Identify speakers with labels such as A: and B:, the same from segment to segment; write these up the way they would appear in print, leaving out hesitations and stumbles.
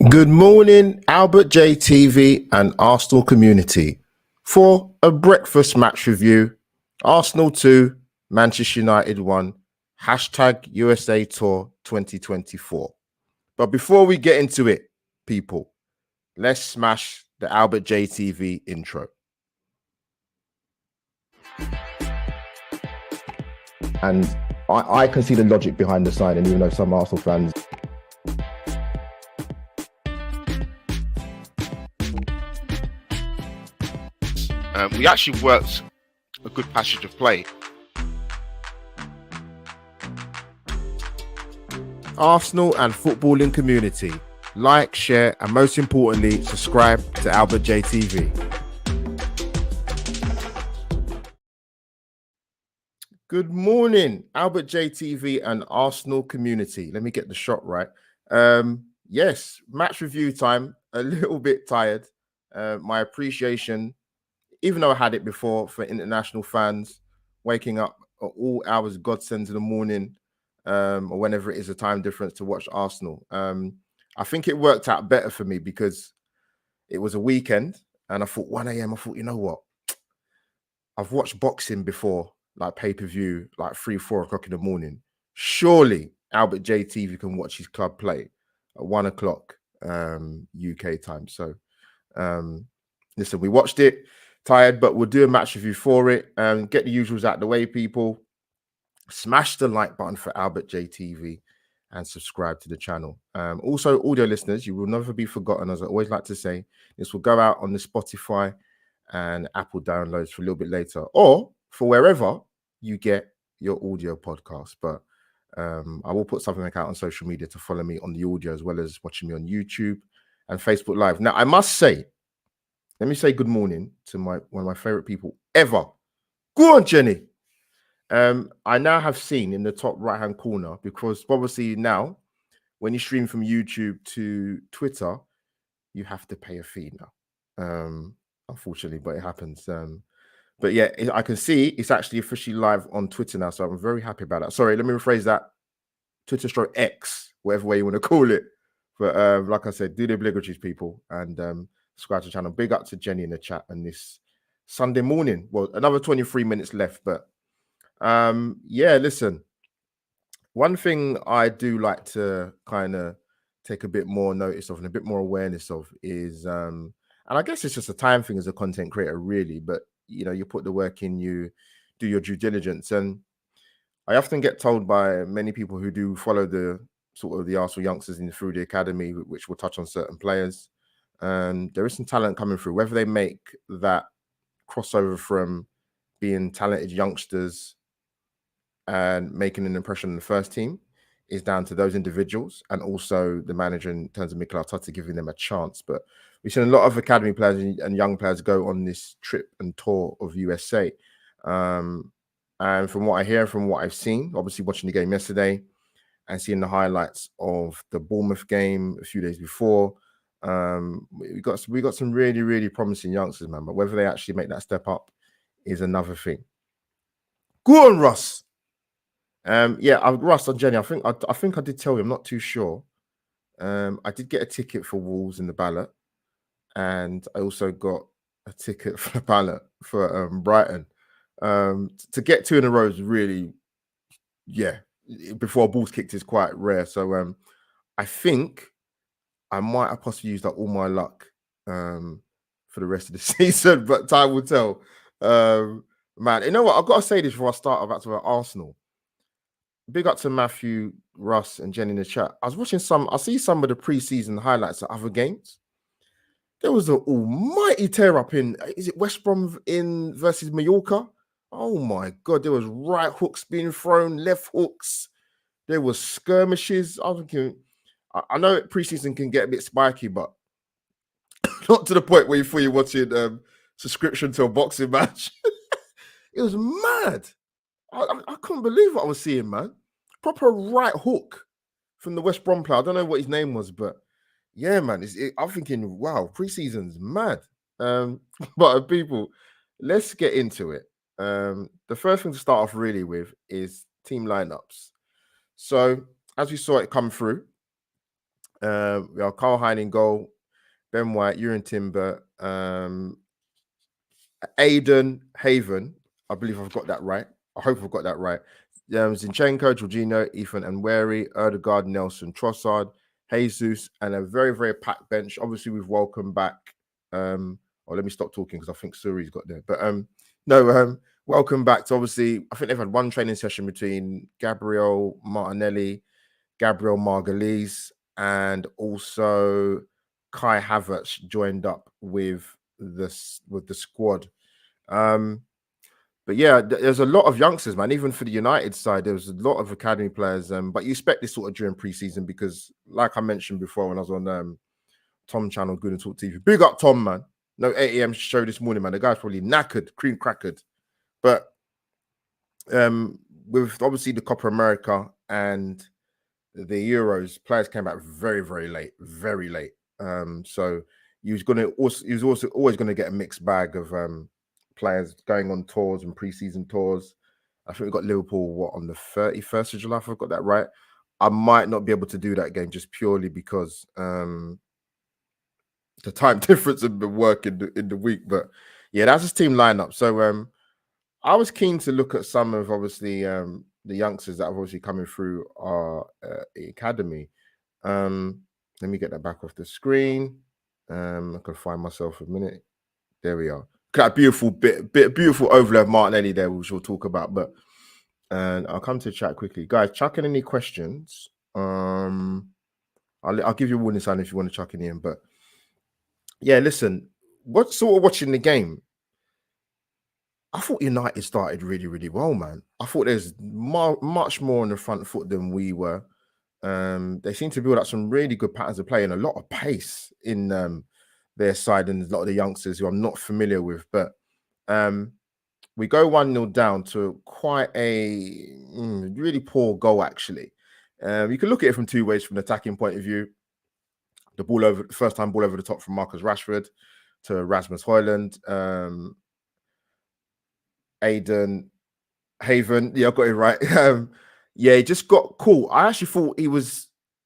A: Good morning, Albert J TV and Arsenal community, for a breakfast match review. Arsenal 2, Manchester United 1, hashtag USA Tour 2024. But before we get into it, people, let's smash the Albert J TV intro. And I can see the logic behind the signing, even though some Arsenal fans...
B: we actually worked a good passage of play.
A: Arsenal and footballing community, like, share, and most importantly, subscribe to Albert J TV. Good morning, Albert J TV and Arsenal community. Let me get the shot right. Yes, match review time. A little bit tired. My appreciation, even though I had it before, for international fans waking up at all hours God sends in the morning, or whenever it is a time difference to watch Arsenal. I think it worked out better for me because it was a weekend and I thought 1 a.m. I thought, you know what? I've watched boxing before, like pay-per-view, like 3-4 o'clock in the morning. Surely Albert J TV can watch his club play at 1 o'clock UK time. So listen, we watched it. Tired, but we'll do a match review for it. Get the usuals out the way, people. Smash the like button for Albert J TV and subscribe to the channel. Also, audio listeners, you will never be forgotten. As I always like to say, this will go out on the Spotify and Apple downloads for a little bit later, or for wherever you get your audio podcast. But I will put something out on social media to follow me on the audio, as well as watching me on YouTube and Facebook Live. Now, I must say, let me say good morning to one of my favorite people ever. Go on, Jenny. I now have seen in the top right-hand corner, because obviously now, when you stream from YouTube to Twitter, you have to pay a fee now. Unfortunately, but it happens. But yeah, I can see it's actually officially live on Twitter now, so I'm very happy about that. Sorry, let me rephrase that. Twitter/X, whatever way you want to call it. But like I said, do the obligatories, people, and subscribe to the channel. Big up to Jenny in the chat on this Sunday morning. Well, another 23 minutes left, but yeah, listen. One thing I do like to kind of take a bit more notice of and a bit more awareness of is, and I guess it's just a time thing as a content creator, really, but you know, you put the work in, you do your due diligence. And I often get told by many people who do follow the sort of the Arsenal youngsters through the academy, which will touch on certain players. There is some talent coming through. Whether they make that crossover from being talented youngsters and making an impression in the first team is down to those individuals, and also the manager in terms of Mikel Arteta giving them a chance. But we've seen a lot of academy players and young players go on this trip and tour of USA. And from what I hear, from what I've seen, obviously watching the game yesterday and seeing the highlights of the Bournemouth game a few days before, we got some really, really promising youngsters, man. But whether they actually make that step up is another thing. Go on, Russ. Yeah, Russ and Jenny. I think I did tell you. I'm not too sure. I did get a ticket for Wolves in the ballot, and I also got a ticket for the ballot for Brighton. To get 2 in a row is really, yeah, before balls kicked is quite rare. So I think I might have possibly used up all my luck for the rest of the season, but time will tell. Man, you know what? I've got to say this before I start about to Arsenal. Big up to Matthew, Russ, and Jen in the chat. I was watching I see some of the preseason highlights of other games. There was an almighty tear up in, is it West Brom in versus Mallorca? Oh my God, there was right hooks being thrown, left hooks. There was skirmishes. I was thinking, I know preseason can get a bit spiky, but not to the point where you feel you're watching subscription to a boxing match. It was mad. I couldn't believe what I was seeing, man. Proper right hook from the West Brom player. I don't know what his name was, but yeah, man. I'm thinking, wow, preseason's mad. But people, let's get into it. The first thing to start off really with is team lineups. So as we saw it come through, we are Carl Hine in goal, Ben White, Ewan Timber, Aiden Haven. I believe I've got that right. I hope I've got that right. Zinchenko, Jorginho, Ethan and Wary, Erdegaard, Nelson, Trossard, Jesus, and a very, very packed bench. Obviously, we've welcomed back. Let me stop talking because I think Suri's got there. But welcome back to, obviously, I think they've had one training session between Gabriel Martinelli, Gabriel Margulies, and also Kai Havertz joined up with the squad. But yeah, there's a lot of youngsters, man. Even for the United side, there was a lot of academy players. But you expect this sort of during preseason because, like I mentioned before, when I was on Tom channel, Good and Talk TV, big up Tom, man. No 8 a.m. show this morning, man. The guy's probably knackered, cream crackered. But with obviously the Copa America and the Euros, players came back very, very late, very late. So he was also always going to get a mixed bag of players going on tours and preseason tours. I think we got Liverpool on the 31st of July, if I've got that right. I might not be able to do that game just purely because the time difference of the work in the week. But yeah, that's his team lineup. So I was keen to look at some of obviously the youngsters that have obviously coming through our academy. Let me get that back off the screen. I can find myself a minute. There we are. That beautiful beautiful overlay of Martinelli there, which we'll talk about. But and I'll come to chat quickly, guys. Chuck in any questions. I'll give you a warning sign if you want to chuck in in. But yeah, listen. What sort of watching the game? I thought United started really, really well, man. I thought there's much more on the front foot than we were. They seem to build up some really good patterns of play and a lot of pace in their side and a lot of the youngsters who I'm not familiar with. But we go 1-0 down to quite a really poor goal, actually. You can look at it from two ways from an attacking point of view. The first time ball over the top from Marcus Rashford to Rasmus Højlund. Aiden Haven, yeah, I got it right. Yeah, he just got caught. I actually thought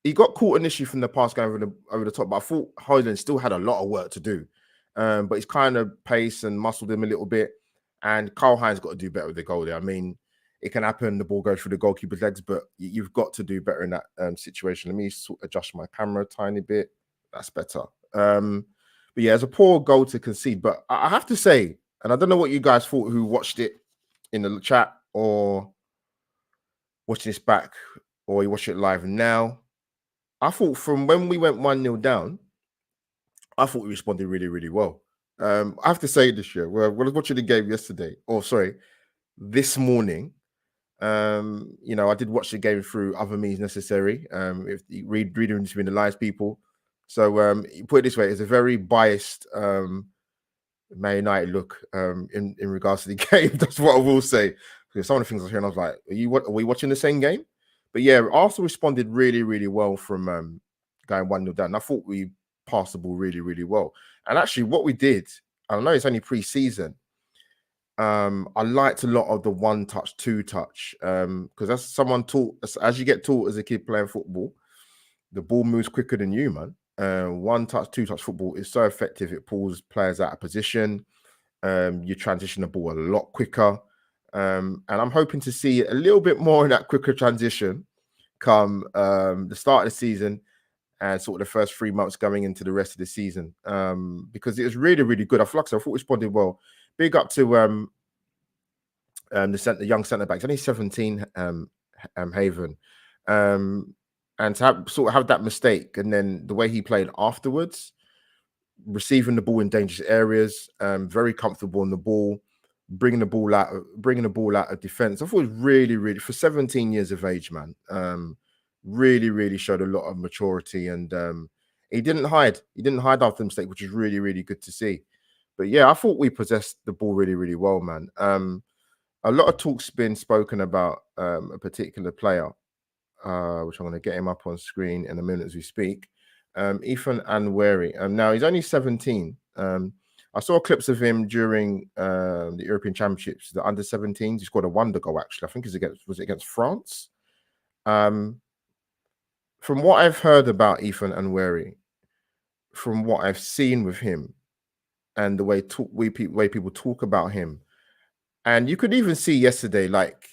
A: he got caught initially from the pass going over the top, but I thought Højlund still had a lot of work to do. But he's kind of paced and muscled him a little bit. And Carl Hines got to do better with the goal there. I mean, it can happen, the ball goes through the goalkeeper's legs, but you've got to do better in that situation. Let me adjust my camera a tiny bit. That's better. But yeah, it's a poor goal to concede. But I have to say, and I don't know what you guys thought who watched it in the chat or watching this back or you watch it live now. I thought from when we went 1-0 down, I thought we responded really, really well. I have to say this year, when I was watching the game this morning, I did watch the game through other means necessary. If you reading between the lines, people. So you put it this way, it's a very biased Man United look in regards to the game. That's what I will say. Because some of the things I was hearing, I was like, are we watching the same game? But yeah, Arsenal responded really, really well from going 1-0 down. And I thought we passed the ball really, really well. And actually what we did, I know it's only pre-season, I liked a lot of the one touch, two touch, because that's someone taught, as you get taught as a kid playing football, the ball moves quicker than you, man. One touch, two touch football is so effective. It pulls players out of position. You transition the ball a lot quicker. And I'm hoping to see a little bit more in that quicker transition come the start of the season and sort of the first 3 months going into the rest of the season. Because it was really, really good. I thought we responded well. Big up to the young centre back. He's only 17, Haven. And to have that mistake, and then the way he played afterwards, receiving the ball in dangerous areas, very comfortable on the ball, bringing the ball out of defense. I thought it was really, really, for 17 years of age, man. Really, really showed a lot of maturity, and he didn't hide. He didn't hide after the mistake, which is really, really good to see. But yeah, I thought we possessed the ball really, really well, man. A lot of talk's been spoken about a particular player, which I'm going to get him up on screen in a minute as we speak. Ethan Anweri. Now he's only 17. I saw clips of him during the European Championships, the under 17s. He scored a wonder goal, actually. I think was it against France? From what I've heard about Ethan Anweri, from what I've seen with him, and the way people talk about him, and you could even see yesterday, like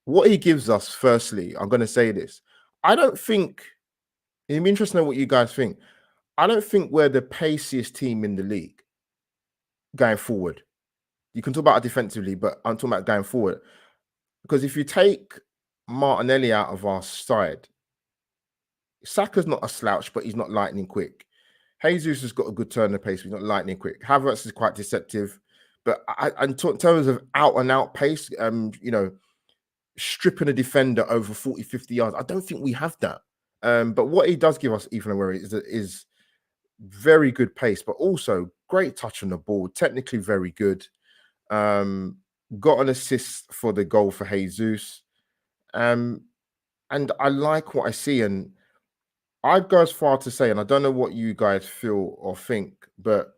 A: what he gives us. Firstly, I'm going to say this: I don't think. It'd be interesting to know what you guys think. I don't think we're the paciest team in the league going forward. You can talk about it defensively, but I'm talking about going forward. Because if you take Martinelli out of our side, Saka's not a slouch, but he's not lightning quick. Jesus has got a good turn of pace, but he's not lightning quick. Havertz is quite deceptive. But in terms of out and out pace, stripping a defender over 40, 50 yards, I don't think we have that. But what he does give us, Ethan Anweri, is very good pace, but also great touch on the ball, technically very good. Got an assist for the goal for Jesus. And I like what I see. And I'd go as far to say, and I don't know what you guys feel or think, but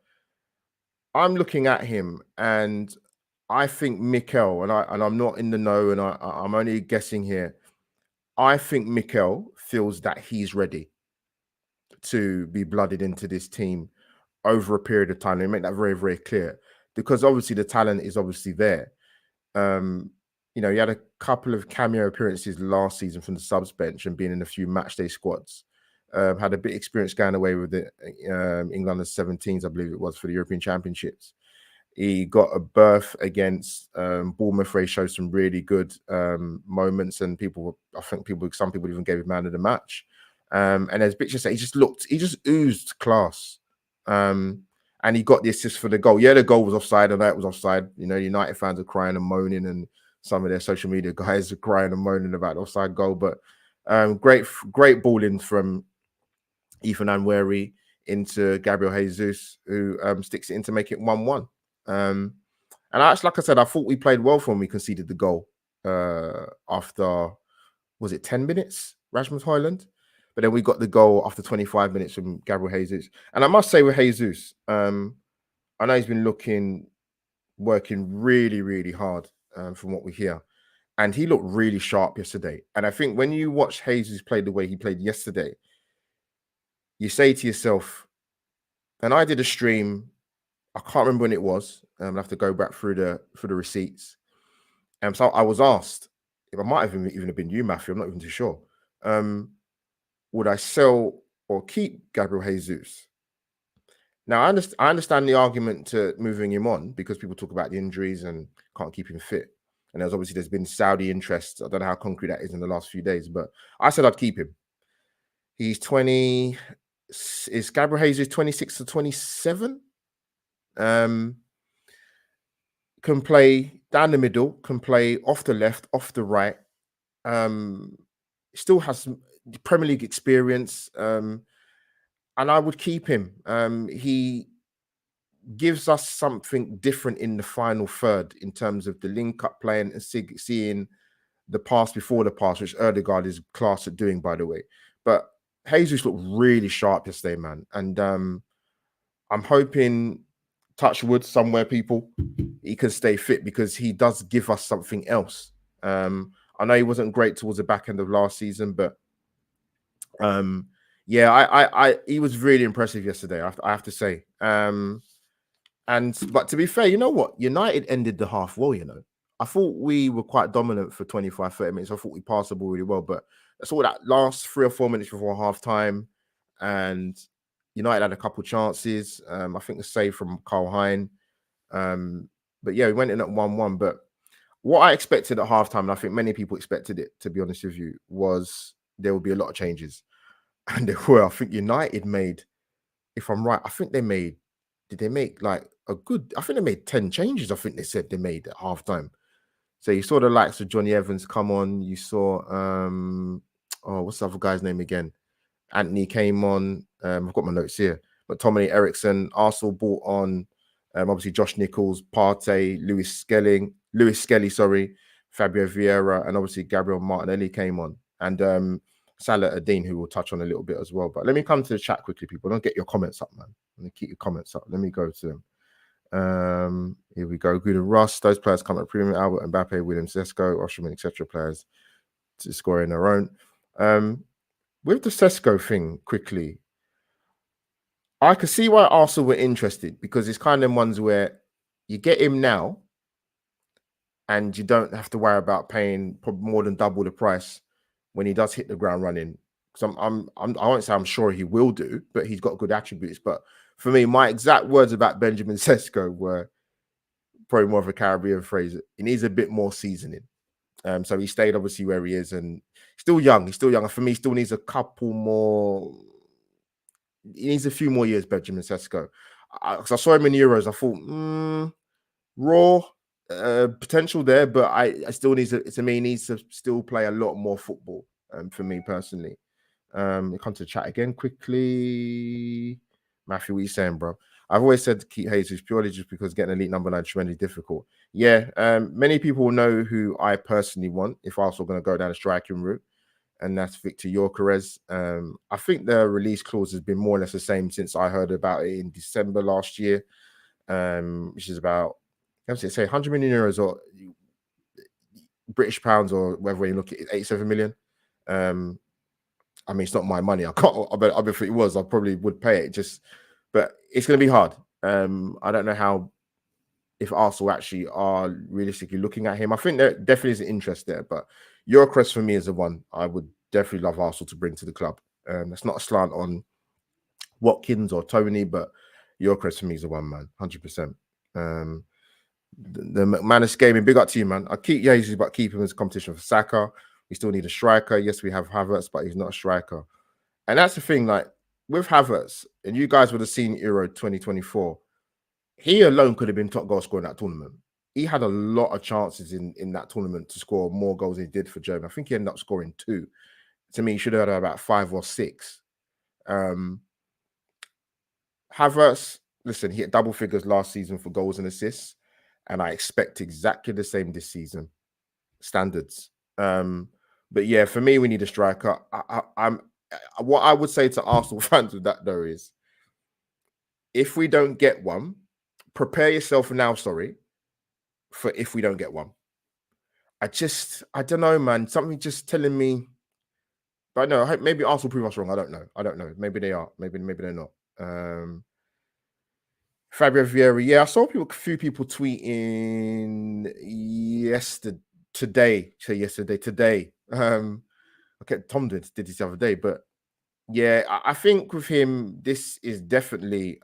A: I'm looking at him and I think Mikel, and I'm not in the know, and I'm only guessing here. I think Mikel feels that he's ready to be blooded into this team over a period of time. They make that very, very clear, because obviously the talent is obviously there. He had a couple of cameo appearances last season from the subs bench and being in a few match day squads. Had a bit of experience going away with the England under 17s, I believe it was, for the European Championships. He got a berth against Bournemouth, where he showed some really good moments, and some people even gave him man of the match. And as Bitch said, he just oozed class. And he got the assist for the goal. Yeah, the goal was offside. I know it was offside. United fans are crying and moaning, and some of their social media guys are crying and moaning about the offside goal. But great balling from Ethan Anweri into Gabriel Jesus, who sticks it in to make it 1-1. And actually, like I said, I thought we played well when we conceded the goal after, was it 10 minutes, Rasmus Højlund? But then we got the goal after 25 minutes from Gabriel Jesus. And I must say with Jesus, I know he's been working really, really hard from what we hear. And he looked really sharp yesterday. And I think when you watch Jesus play the way he played yesterday, you say to yourself, and I did a stream, I can't remember when it was. I'll have to go back through the receipts. So I was asked, if I might have even been you, Matthew, I'm not even too sure. Would I sell or keep Gabriel Jesus? Now, I understand the argument to moving him on, because people talk about the injuries and can't keep him fit. And there's been Saudi interest. I don't know how concrete that is in the last few days, but I said I'd keep him. He's 20. Is Gabriel Jesus 26 to 27? Can play down the middle, can play off the left, off the right. Still has some Premier League experience. And I would keep him. He gives us something different in the final third in terms of the link-up playing and seeing the pass before the pass, which Erdegaard is class at doing, by the way. But Jesus looked really sharp yesterday, man. And I'm hoping, touch wood somewhere, people, he can stay fit, because he does give us something else. I know he wasn't great towards the back end of last season, but Yeah, he was really impressive yesterday. I have to say. But to be fair, you know what? United ended the half well. I thought we were quite dominant for 25, 30 minutes. I thought we passed the ball really well, but I saw that last 3 or 4 minutes before half time, and United had a couple chances. I think the save from Carl Hein. But yeah, we went in at 1-1. But what I expected at halftime, and I think many people expected it, to be honest with you, was there would be a lot of changes. And there were. I think United made, if I'm right, I think did they make like I think they made 10 changes. I think they said they made at halftime. So you saw the likes of Johnny Evans come on. You saw, what's the other guy's name again? Anthony came on. I've got my notes here. But Tommy Eriksson, Arsenal brought on, obviously Josh Nichols, Partey, Lewis Skelly, sorry, Fabio Vieira, and obviously Gabriel Martinelli came on. And Salah Adine, who we'll touch on a little bit as well. But let me come to the chat quickly, people. Don't get your comments up, man. Let me keep your comments up. Let me go to them. Here we go. Good and Russ. Those players come at premium. Albert, Mbappe, William Sesko, Osherman, etc. Players to score in their own. With the Sesko thing, quickly, I could see why Arsenal were interested, because it's kind of ones where you get him now and you don't have to worry about paying probably more than double the price when he does hit the ground running. So I won't say I'm sure he will do, but he's got good attributes. But for me, my exact words about Benjamin Sesko were probably more of a Caribbean phrase. He needs a bit more seasoning. So he stayed obviously where he is, and still young. He's still young. And for me, he still needs a couple more. He needs a few more years, Benjamin Sesko. Because I saw him in Euros, I thought, raw potential there, but I still needs to me. He needs to still play a lot more football. For me personally, come to the chat again quickly. Matthew, what are you saying, bro? I've always said to keep Jesus purely just because getting elite number 9 is tremendously difficult. Yeah, many people know who I personally want if Arsenal going to go down the striking route, and that's Victor Gyökeres. I think the release clause has been more or less the same since I heard about it in December last year, which is about, let's say 100 million euros or British pounds, or whether you look at it, 87 million. I mean, it's not my money. I can't. I bet if it was, I probably would pay it. But it's going to be hard. I don't know if Arsenal actually are realistically looking at him. I think there definitely is an interest there, but Gyökeres for me is the one I would definitely love Arsenal to bring to the club. That's not a slant on Watkins or Tony, but Gyökeres for me is the one, man, 100%. The McManus gaming, big up to you, man. I keep Jesus, but keep him as competition for Saka. We still need a striker. Yes, we have Havertz, but he's not a striker. And that's the thing, like with Havertz, and you guys would have seen Euro 2024, he alone could have been top goal scorer in that tournament. He had a lot of chances in that tournament to score more goals than he did for Germany. I think he ended up scoring 2. To me, he should have had about 5 or 6. Havertz, listen, he hit double figures last season for goals and assists, and I expect exactly the same this season. Standards. But yeah, for me, we need a striker. What I would say to Arsenal fans with that though is, if we don't get one, prepare yourself now. Sorry, for if we don't get one. I don't know, man. Something just telling me. But no, I hope maybe Arsenal prove us wrong. I don't know. Maybe they are. Maybe they're not. Fabio Vieira. Yeah, I saw a few people tweeting today. Okay, Tom did this the other day, but yeah, I think with him, this is definitely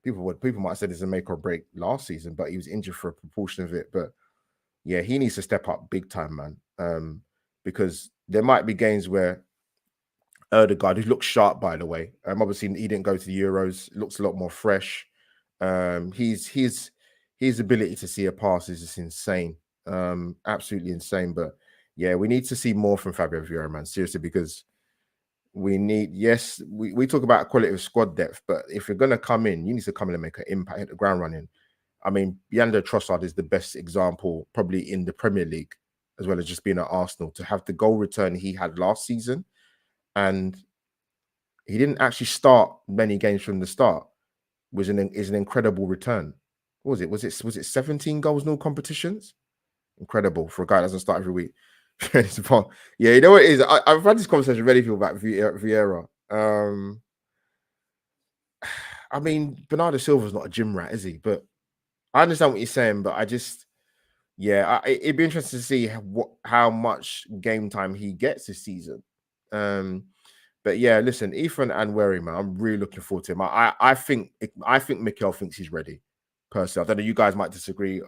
A: people might have said it's a make or break last season, but he was injured for a proportion of it. But yeah, he needs to step up big time, man. Because there might be games where Erdegaard, who looks sharp, by the way, obviously he didn't go to the Euros, looks a lot more fresh. His ability to see a pass is just insane, absolutely insane. But yeah, we need to see more from Fabio Vieira, man, seriously, because we need, we talk about quality of squad depth, but if you're going to come in, you need to come in and make an impact, hit the ground running. I mean, Leandro Trossard is the best example probably in the Premier League, as well as just being at Arsenal, to have the goal return he had last season. And he didn't actually start many games from the start. Is an incredible return. What was it? Was it 17 goals in all competitions? Incredible for a guy that doesn't start every week. Yeah, you know what it is? I've had this conversation with many people about Vieira. I mean, Bernardo Silva's not a gym rat, is he? But I understand what you're saying, but I just, yeah, it'd be interesting to see how much game time he gets this season. But yeah, listen, Ethan and Wery, man, I'm really looking forward to him. I think Mikel thinks he's ready. Personally, I don't know. You guys might disagree,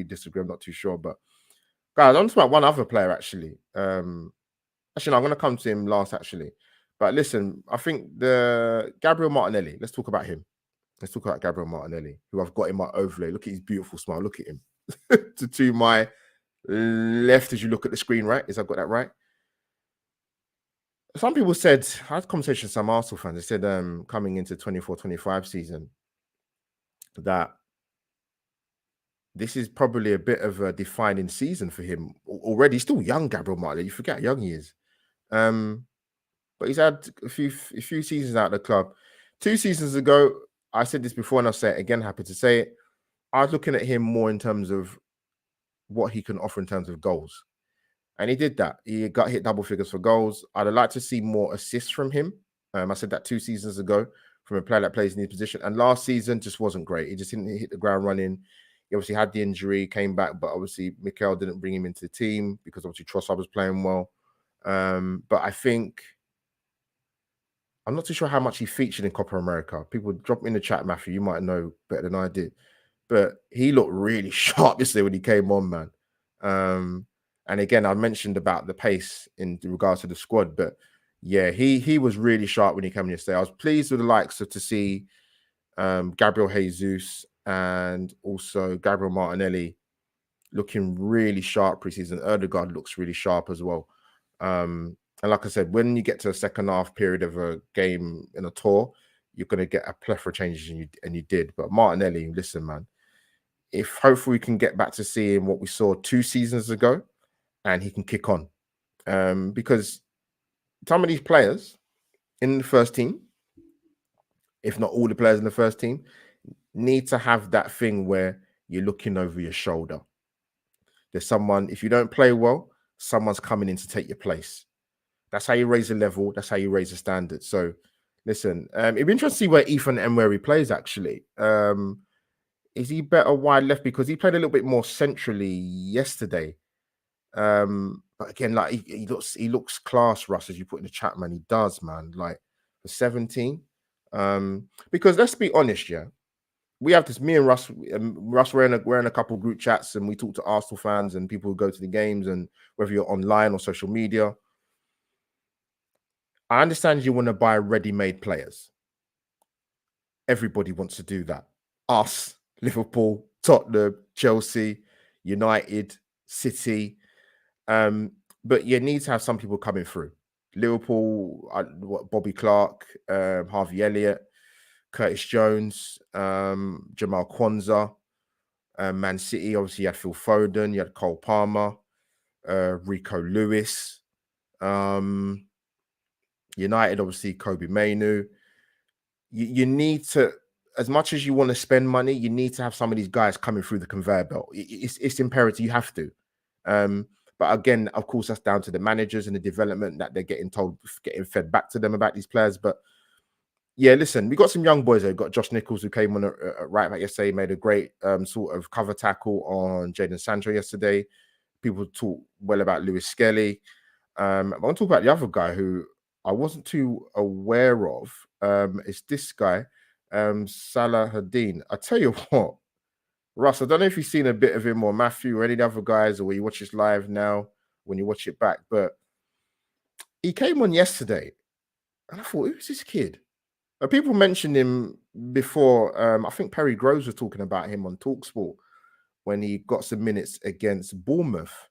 A: disagree. I'm not too sure, but guys, I'm just about one other player actually. Actually, no, I'm going to come to him last actually. But listen, I think the Gabriel Martinelli. Let's talk about him. Let's talk about Gabriel Martinelli, who I've got in my overlay. Look at his beautiful smile. Look at him. to my left as you look at the screen, right? Is I've got that right? Some people said, I had conversations with some Arsenal fans. They said coming into 24-25 season that this is probably a bit of a defining season for him already. He's still young, Gabriel Martinelli. You forget how young he is. But he's had a few seasons out of the club. 2 seasons ago, I said this before and I'll say it again, happy to say it. I was looking at him more in terms of what he can offer in terms of goals. And he did that. He got hit double figures for goals. I'd like to see more assists from him. I said that 2 seasons ago from a player that plays in his position. And last season just wasn't great. He just didn't hit the ground running. He obviously had the injury, came back, but obviously Mikel didn't bring him into the team because obviously Trossard was playing well. But I think I'm not too sure how much he featured in Copa America. People drop in the chat, Matthew. You might know better than I did. But he looked really sharp yesterday when he came on, man. And again, I mentioned about the pace in regards to the squad, but yeah, he was really sharp when he came in yesterday. I was pleased with the likes of to see Gabriel Jesus and also Gabriel Martinelli looking really sharp preseason. Erdegaard looks really sharp as well. And like I said, when you get to a second half period of a game in a tour, you're going to get a plethora of changes, and you did. But Martinelli, listen, man, if hopefully we can get back to seeing what we saw 2 seasons ago, and he can kick on, because some of these players in the first team, if not all the players in the first team, need to have that thing where you're looking over your shoulder. There's someone, if you don't play well, someone's coming in to take your place. That's how you raise the level. That's how you raise the standard. So, listen, it'd be interesting to see where Ethan Emery plays. Actually, is he better wide left because he played a little bit more centrally yesterday? But again, like he looks class, Russ, as you put in the chat, man. He does, man. Like for 17, because let's be honest, yeah, we have this. Me and Russ, we're in a couple group chats, and we talk to Arsenal fans and people who go to the games, and whether you're online or social media. I understand you want to buy ready-made players. Everybody wants to do that. Us, Liverpool, Tottenham, Chelsea, United, City. But you need to have some people coming through. Liverpool, Bobby Clark, Harvey Elliott, Curtis Jones, Jamal Kwanzaa. Man City, obviously, you had Phil Foden, you had Cole Palmer, Rico Lewis. United, obviously, Kobe Mainu. You need to, as much as you want to spend money, you need to have some of these guys coming through the conveyor belt. It's imperative. You have to. But again, of course, that's down to the managers and the development that they're getting fed back to them about these players. But yeah, listen, we got some young boys there. We've got Josh Nichols, who came on a right back yesterday, made a great sort of cover tackle on Jadon Sancho yesterday. People talk well about Lewis Skelly. I want to talk about the other guy who I wasn't too aware of. It's this guy, Salah Hadin. I tell you what, Russ, I don't know if you've seen a bit of him or Matthew or any of the other guys, or where you watch this live now, when you watch it back, but he came on yesterday and I thought, who's this kid? People mentioned him before. I think Perry Groves was talking about him on TalkSport when he got some minutes against Bournemouth.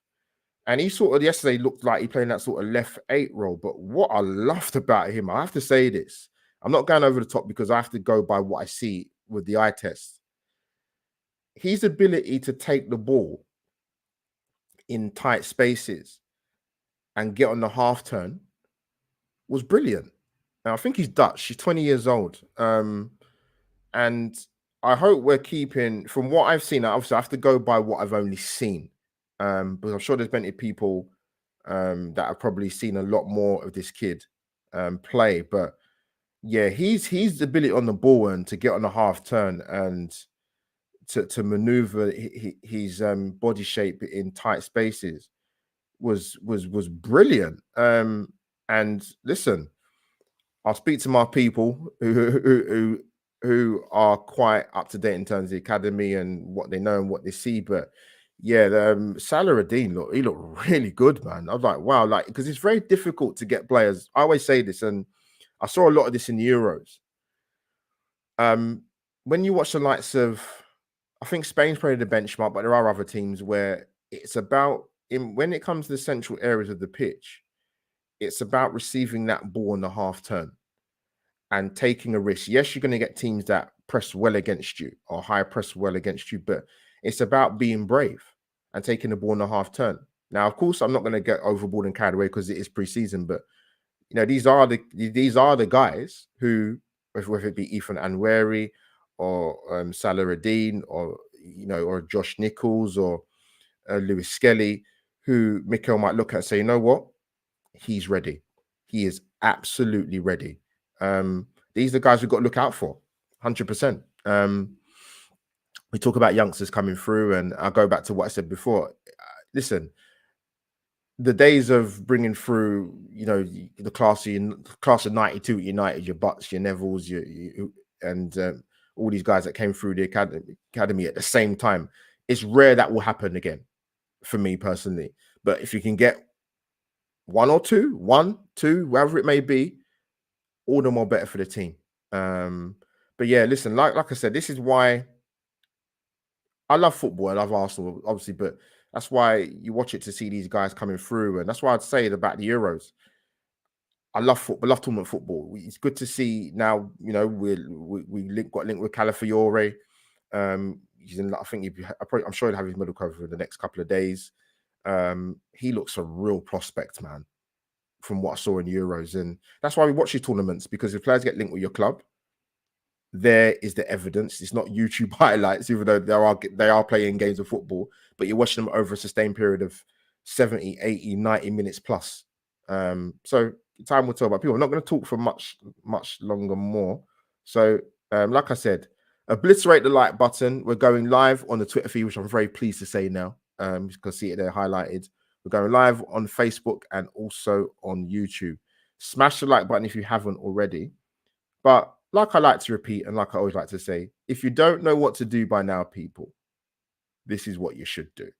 A: And he sort of yesterday looked like he playing that sort of left 8 role. But what I loved about him, I have to say this, I'm not going over the top because I have to go by what I see with the eye test. His ability to take the ball in tight spaces and get on the half turn was brilliant. Now, I think he's Dutch. He's 20 years old. And I hope we're keeping, from what I've seen, obviously I have to go by what I've only seen. Because I'm sure there's plenty of people that have probably seen a lot more of this kid play. But yeah, he's the ability on the ball and to get on the half turn and to maneuver his body shape in tight spaces was brilliant. And listen, I'll speak to my people who are quite up to date in terms of the academy and what they know and what they see. But yeah, Salah-Eddin he looked really good, man. I was like, wow, like because it's very difficult to get players. I always say this, and I saw a lot of this in the Euros. When you watch the likes of, I think Spain's probably the benchmark, but there are other teams where it's about when it comes to the central areas of the pitch, it's about receiving that ball on the half turn and taking a risk. Yes, you're going to get teams that press well against you or high press well against you, but it's about being brave and taking the ball on the half turn. Now, of course, I'm not going to get overboard and carried away because it is preseason, but you know, these are the guys who, whether it be Ethan Anweri or Salah-Eddin or or Josh Nichols or Lewis Skelly, who Mikel might look at and say, you know what, he's ready. He is absolutely ready. These are the guys we've got to look out for, 100%. We talk about youngsters coming through, and I'll go back to what I said before. Listen, the days of bringing through, the class of '92 at United, your Butts, your Nevilles, and all these guys that came through the academy at the same time, it's rare that will happen again, for me personally. But if you can get one, two, wherever it may be, all the more better for the team. But yeah, listen, like I said, this is why I love football. I love Arsenal, obviously, but that's why you watch it to see these guys coming through. And that's why I'd say about the Euros. I love football, love tournament football. It's good to see now, we got linked with Calafiore. He's in, I think I'm sure he'll have his medal cover in the next couple of days. He looks a real prospect, man, from what I saw in Euros. And that's why we watch these tournaments, because if players get linked with your club, there is the evidence. It's not YouTube highlights, even though they are playing games of football, but you're watching them over a sustained period of 70, 80, 90 minutes plus. So time will tell, but people are not going to talk for much longer more. So like I said, obliterate the like button. We're going live on the Twitter feed, which I'm very pleased to say now. You can see it there highlighted. We're going live on Facebook and also on YouTube. Smash the like button if you haven't already. But like I like to repeat, and like I always like to say, if you don't know what to do by now, people, this is what you should do.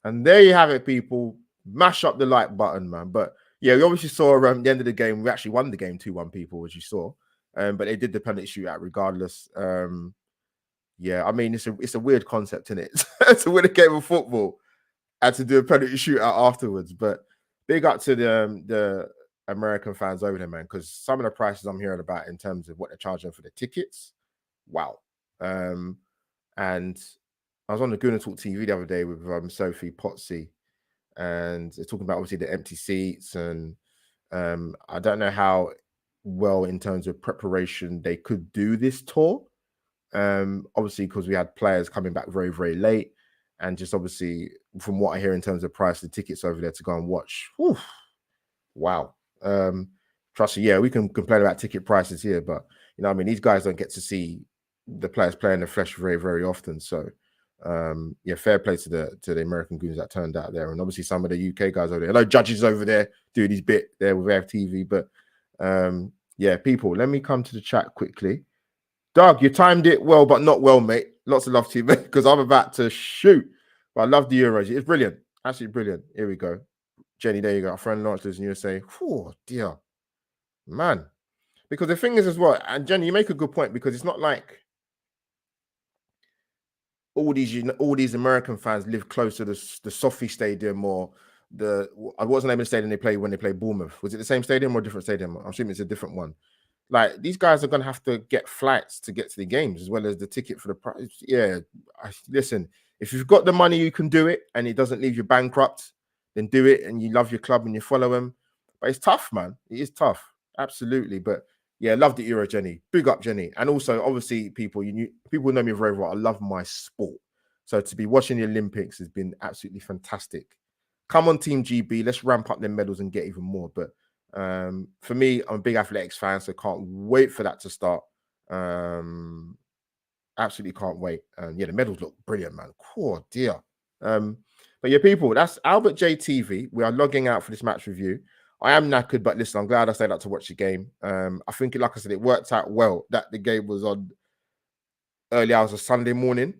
A: And there you have it, people. Mash up the like button, man. But yeah, we obviously saw the end of the game. We actually won the game 2-1, people, as you saw. But they did the penalty shootout regardless. Yeah, I mean, it's a weird concept, isn't it? To win a game of football and to do a penalty shootout afterwards. But big up to the American fans over there, man, because some of the prices I'm hearing about in terms of what they're charging for the tickets, wow. And I was on the Gooner Talk TV the other day with Sophie Potsy, and they're talking about obviously the empty seats, and I don't know how well in terms of preparation they could do this tour. Obviously, because we had players coming back very, very late, and just obviously from what I hear in terms of price of the tickets over there to go and watch, whew, wow. Trust me, yeah, we can complain about ticket prices here, but I mean, these guys don't get to see the players play in the flesh very, very often. So yeah, fair play to the American goons that turned out there, and obviously some of the UK guys over there. I know Judges over there doing his bit there with FTV, but yeah, people, let me come to the chat quickly. Doug, you timed it well, but not well, mate. Lots of love to you, mate, because I'm about to shoot. But I love the Euros. It's brilliant. Absolutely brilliant. Here we go. Jenny, there you go. Our friend Lawrence lives in USA. Oh, dear. Man. Because the thing is as well, and Jenny, you make a good point, because it's not like all these American fans live close to the Sophie Stadium or what's the name of the stadium they play when they play Bournemouth? Was it the same stadium or a different stadium? I'm assuming it's a different one. Like, these guys are going to have to get flights to get to the games as well as the ticket for the price. Yeah, listen, if you've got the money, you can do it, and it doesn't leave you bankrupt, then do it, and you love your club and you follow them. But it's tough, man. It is tough, absolutely. But Yeah, love the Euro, Jenny. Big up, Jenny. And also, obviously, people know me very well. I love my sport. So to be watching the Olympics has been absolutely fantastic. Come on, Team GB. Let's ramp up the medals and get even more. But for me, I'm a big athletics fan, so can't wait for that to start. Absolutely can't wait. Yeah, the medals look brilliant, man. Oh dear. But yeah, people, that's Albert J TV. We are logging out for this match review. I am knackered, but listen, I'm glad I stayed up to watch the game. I think, like I said, it worked out well that the game was on early hours of Sunday morning,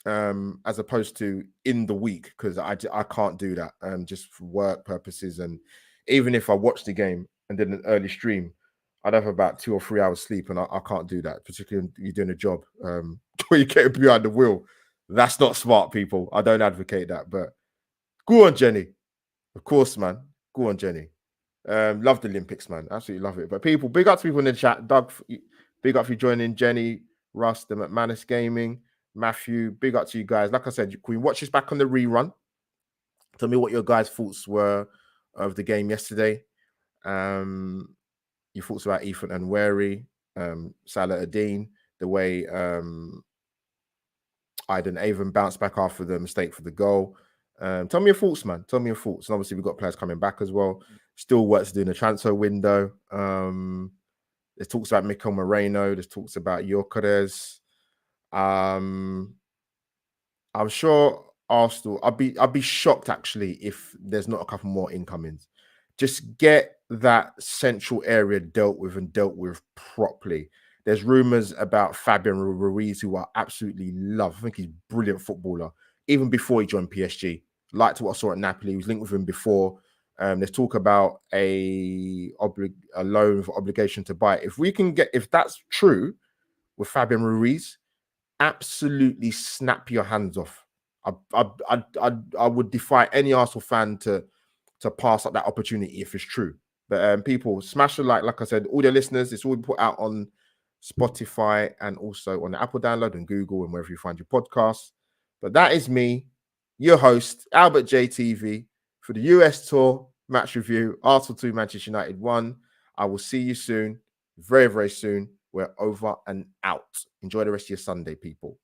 A: as opposed to in the week, because I can't do that, just for work purposes. And even if I watch the game and did an early stream, I'd have about 2 or 3 hours sleep, and I can't do that, particularly when you're doing a job where you get behind the wheel. That's not smart, people. I don't advocate that, but go on, Jenny. Of course, man. Go on, Jenny. Love the Olympics, man. Absolutely love it. But people, big up to people in the chat. Doug, big up for joining. Jenny, Russ, the McManus Gaming, Matthew, big up to you guys. Like I said, can we watch this back on the rerun? Tell me what your guys' thoughts were of the game yesterday. Your thoughts about Ethan and Wary, Salah Adine, the way Iden Avon bounced back after the mistake for the goal. Tell me your thoughts, man. Tell me your thoughts. And obviously, we've got players coming back as well. Still work to do in the transfer window. There's talks about Mikel Moreno. There's talks about Gyökeres. I'm sure Arsenal. I'd be shocked actually if there's not a couple more incomings. Just get that central area dealt with properly. There's rumors about Fabian Ruiz, who I absolutely love. I think he's a brilliant footballer. Even before he joined PSG, liked what I saw at Napoli. He was linked with him before. There's talk about a loan with obligation to buy. If that's true with Fabian Ruiz, absolutely snap your hands off. I would defy any Arsenal fan to pass up that opportunity if it's true. But people, smash the like I said, all the listeners, it's all put out on Spotify and also on the Apple download and Google and wherever you find your podcasts. But that is me, your host, Albert JTV, for the US Tour match review, Arsenal 2, Manchester United 1. I will see you soon, very, very soon. We're over and out. Enjoy the rest of your Sunday, people.